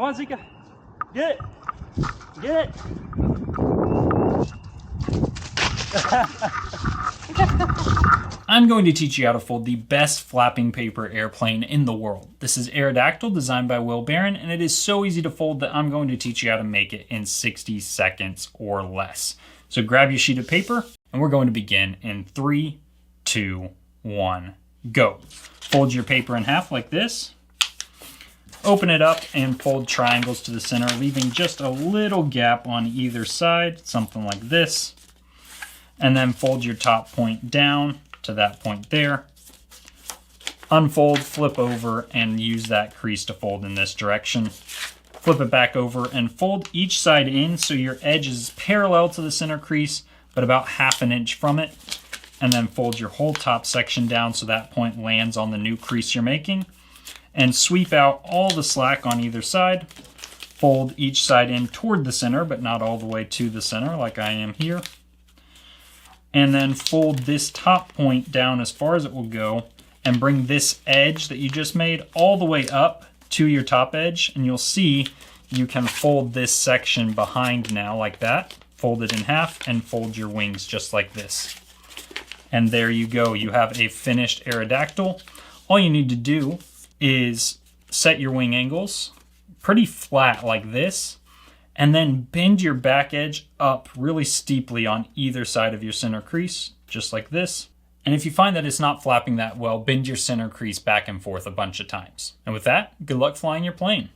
Come on, Zika. Get it. Get it. I'm going to teach you how to fold the best flapping paper airplane in the world. This is AeroDactyl, designed by Barron, and it is so easy to fold that I'm going to teach you how to make it in 60 seconds or less. So grab your sheet of paper, and we're going to begin in 3, 2, 1, go. Fold your paper in half like this. Open it up and fold triangles to the center, leaving just a little gap on either side, something like this. And then fold your top point down to that point there. Unfold, flip over, and use that crease to fold in this direction. Flip it back over and fold each side in so your edge is parallel to the center crease, but about 1/2 inch from it. And then fold your whole top section down so that point lands on the new crease you're making. And sweep out all the slack on either side. Fold each side in toward the center, but not all the way to the center like I am here. And then fold this top point down as far as it will go and bring this edge that you just made all the way up to your top edge. And you'll see you can fold this section behind now like that. Fold it in half and fold your wings just like this. And there you go. You have a finished AeroDactyl. All you need to do is set your wing angles pretty flat like this, and then bend your back edge up really steeply on either side of your center crease, just like this. And if you find that it's not flapping that well, bend your center crease back and forth a bunch of times. And with that, good luck flying your plane.